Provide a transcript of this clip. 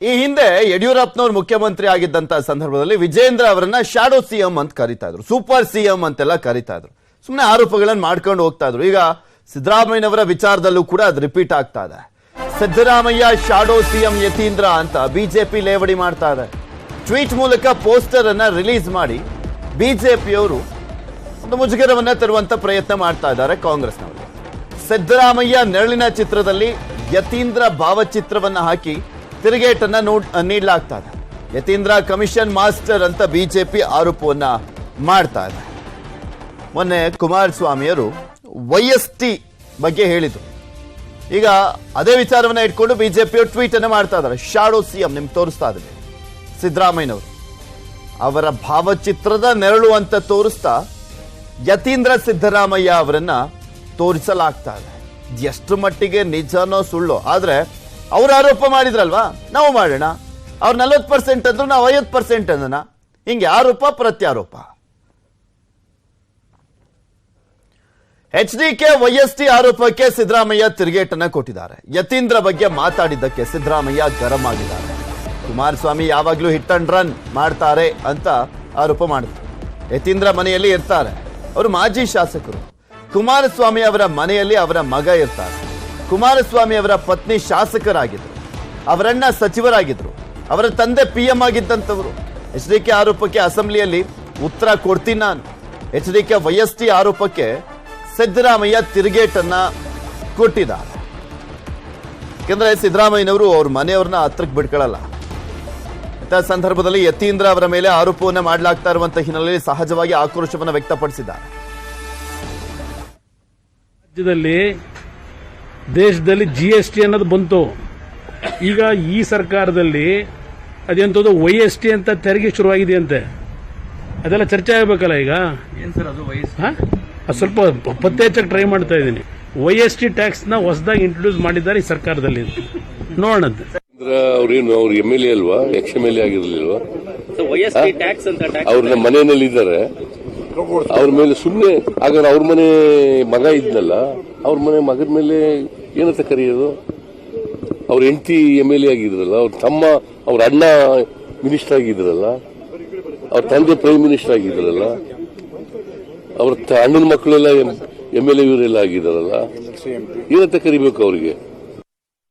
ಈ ಹಿಂದೆ ಯಡಿಯೂರಪ್ಪನವರು ಮುಖ್ಯಮಂತ್ರಿ ಆಗಿದ್ದಂತ ಸಂದರ್ಭದಲ್ಲಿ ವಿಜೇಂದ್ರ ಅವರನ್ನ ಶಾಡೋ ಸಿಎಂ ಅಂತ ಕರೀತಾ ಇದ್ರು, ಸೂಪರ್ ಸಿಎಂ ಅಂತೆಲ್ಲ ಕರೀತಾ ಇದ್ರು. ಸುಮ್ಮನೆ ಆರೋಪಗಳನ್ನು ಮಾಡ್ಕೊಂಡು ಹೋಗ್ತಾ ಇದ್ರು. ಈಗ ಸಿದ್ದರಾಮಯ್ಯನವರ ವಿಚಾರದಲ್ಲೂ ಕೂಡ ಅದು ರಿಪೀಟ್ ಆಗ್ತಾ ಇದೆ. ಸಿದ್ದರಾಮಯ್ಯ ಶಾಡೋ ಸಿಎಂ ಯತೀಂದ್ರ ಅಂತ ಬಿಜೆಪಿ ಲೇವಡಿ ಮಾಡ್ತಾ ಇದೆ. ಟ್ವೀಟ್ ಮೂಲಕ ಪೋಸ್ಟರ್ ಅನ್ನ ರಿಲೀಸ್ ಮಾಡಿ ಬಿಜೆಪಿಯವರು ಒಂದು ಮುಜುಗರವನ್ನ ತರುವಂತ ಪ್ರಯತ್ನ ಮಾಡ್ತಾ ಇದ್ದಾರೆ ಕಾಂಗ್ರೆಸ್ನವರು. ಸಿದ್ದರಾಮಯ್ಯ ನೆರಳಿನ ಚಿತ್ರದಲ್ಲಿ ಯತೀಂದ್ರ ಭಾವಚಿತ್ರವನ್ನ ಹಾಕಿ ತಿರುಗೇಟನ್ನ ನೀಡಲಾಗ್ತಾ ಇದೆ. ಯತೀಂದ್ರ ಕಮಿಷನ್ ಮಾಸ್ಟರ್ ಅಂತ ಬಿಜೆಪಿ ಆರೋಪವನ್ನ ಮಾಡ್ತಾ ಇದೆ. ಮೊನ್ನೆ ಕುಮಾರಸ್ವಾಮಿಯವರು YST ಬಗ್ಗೆ ಹೇಳಿದ್ರು. ಈಗ ಅದೇ ವಿಚಾರವನ್ನ ಇಟ್ಕೊಂಡು ಬಿಜೆಪಿಯವರು ಟ್ವೀಟ್ ಅನ್ನ ಮಾಡ್ತಾ ಇದ್ದಾರೆ. ಶಾಡೋ ಸಿಎಂ ನಿಮ್ಗೆ ತೋರಿಸ್ತಾ ಇದ್ದಾರೆ. ಸಿದ್ದರಾಮಯ್ಯನವರು ಅವರ ಭಾವಚಿತ್ರದ ನೆರಳು ಅಂತ ತೋರಿಸ್ತಾ ಯತೀಂದ್ರ ಸಿದ್ದರಾಮಯ್ಯ ಅವರನ್ನ ತೋರಿಸಲಾಗ್ತಾ ಇದೆ. ಎಷ್ಟು ಮಟ್ಟಿಗೆ ನಿಜನೋ ಸುಳ್ಳೋ, ಆದ್ರೆ ಅವ್ರು ಆರೋಪ ಮಾಡಿದ್ರಲ್ವಾ, ನಾವು ಮಾಡೋಣ. ಅವ್ರು 40% ಅಂದ್ರು ನಾವು 50% ಅಂದನ. ಹಿಂಗೆ ಆರೋಪ ಪ್ರತ್ಯಾರೋಪ. HDK YST ಆರೋಪಕ್ಕೆ ಸಿದ್ದರಾಮಯ್ಯ ತಿರುಗೇಟನ್ನ ಕೊಟ್ಟಿದ್ದಾರೆ. ಯತೀಂದ್ರ ಬಗ್ಗೆ ಮಾತಾಡಿದ್ದಕ್ಕೆ ಸಿದ್ದರಾಮಯ್ಯ ಗರಂ ಆಗಿದ್ದಾರೆ. ಕುಮಾರಸ್ವಾಮಿ ಯಾವಾಗ್ಲೂ ಹಿಟ್ ಅಂಡ್ ರನ್ ಮಾಡ್ತಾರೆ ಅಂತ ಆರೋಪ ಮಾಡಿದ್ರು. ಯತೀಂದ್ರ ಮನೆಯಲ್ಲಿ ಇರ್ತಾರೆ. ಅವರು ಮಾಜಿ ಶಾಸಕರು. ಕುಮಾರಸ್ವಾಮಿ ಅವರ ಮನೆಯಲ್ಲಿ ಅವರ ಮಗ ಇರ್ತಾರೆ. ಕುಮಾರಸ್ವಾಮಿ ಅವರ ಪತ್ನಿ ಶಾಸಕರಾಗಿದ್ರು, ಅವರಣ್ಣ ಸಚಿವರಾಗಿದ್ರು, ಅವರ ತಂದೆ PM ಆಗಿದ್ದಂಥವರು. HDK ಆರೋಪಕ್ಕೆ ಅಸೆಂಬ್ಲಿಯಲ್ಲಿ ಉತ್ತರ ಕೊಡ್ತೀನಿ ನಾನು. HDK YST ಆರೋಪಕ್ಕೆ ಸಿದ್ದರಾಮಯ್ಯ ತಿರುಗೇಟನ್ನ ಕೊಟ್ಟಿದ್ದಾರೆ. ಯಾಕಂದ್ರೆ ಸಿದ್ದರಾಮಯ್ಯನವರು ಅವ್ರ ಮನೆಯವ್ರನ್ನ ಹತ್ರಕ್ಕೆ ಬಿಡ್ಕೊಳ್ಳಲ್ಲ. ಇಂಥ ಸಂದರ್ಭದಲ್ಲಿ ಯತೀಂದ್ರ ಅವರ ಮೇಲೆ ಆರೋಪವನ್ನ ಮಾಡಲಾಗ್ತಾ ಇರುವಂತಹ ಹಿನ್ನೆಲೆಯಲ್ಲಿ ಸಹಜವಾಗಿ ಆಕ್ರೋಶವನ್ನು ವ್ಯಕ್ತಪಡಿಸಿದ್ದಾರೆ. ರಾಜ್ಯದಲ್ಲಿ ದೇಶದಲ್ಲಿ GST ಅನ್ನೋದು ಬಂತು. ಈಗ ಈ ಸರ್ಕಾರದಲ್ಲಿ ಅದೆಂತದ್ದು YST ಅಂತ ತೆರಿಗೆ ಶುರುವಾಗಿದೆಯಂತೆ. ಅದೆಲ್ಲ ಚರ್ಚೆ ಆಗಬೇಕಲ್ಲ. ಈಗ ಏನ್ ಸರ್ ಅದು ಅದು ಸ್ವಲ್ಪ ಪತ್ತೆ ಹಚ್ಚಕ್ಕೆ ಟ್ರೈ ಮಾಡ್ತಾ ಇದ್ದೀನಿ. YST ಟ್ಯಾಕ್ಸ್ ನ ಹೊಸದಾಗಿ ಇಂಟ್ರೊಡ್ಯೂಸ್ ಮಾಡಿದ್ದಾರೆ ಈ ಸರ್ಕಾರದಲ್ಲಿ. ನೋಡೋಣಂತೆ. ಅವ್ರೇನು ಅವ್ರು MLA ಅಲ್ವಾ, ex-MLA ಆಗಿರ್ಲಿಲ್ವಾ? YST ಟ್ಯಾಕ್ಸ್ ಅಂತ ಅವ್ರ ಮನೆಯಲ್ಲಿ ಇದ್ದಾರೆ. ಅವ್ರ ಮೇಲೆ ಸುಮ್ಮನೆ ಹಾಗಾದ್ರೆ ಅವ್ರ ಮನೆ ಮಗ ಇದ್ನಲ್ಲ, ಅವ್ರ ಮನೆ ಮಗದ ಮೇಲೆ ಏನಂತ ಕರೆಯೋದು? ಅವ್ರ ಹೆಂಡತಿ MLA ಆಗಿದ್ರಲ್ಲ, ಅವ್ರ ತಮ್ಮ ಅವ್ರ ಅಣ್ಣ ಮಿನಿಸ್ಟರ್ ಆಗಿದ್ರಲ್ಲ, ಅವ್ರ ತಂದೆ ಪ್ರೈಮ್ ಮಿನಿಸ್ಟರ್ ಆಗಿದ್ರಲ್ಲ, ಅವ್ರ ಅಣ್ಣನ ಮಕ್ಕಳೆಲ್ಲ MLA ಇವರೆಲ್ಲ ಆಗಿದಾರಲ್ಲ, ಏನಂತ ಕರಿಬೇಕು ಅವ್ರಿಗೆ?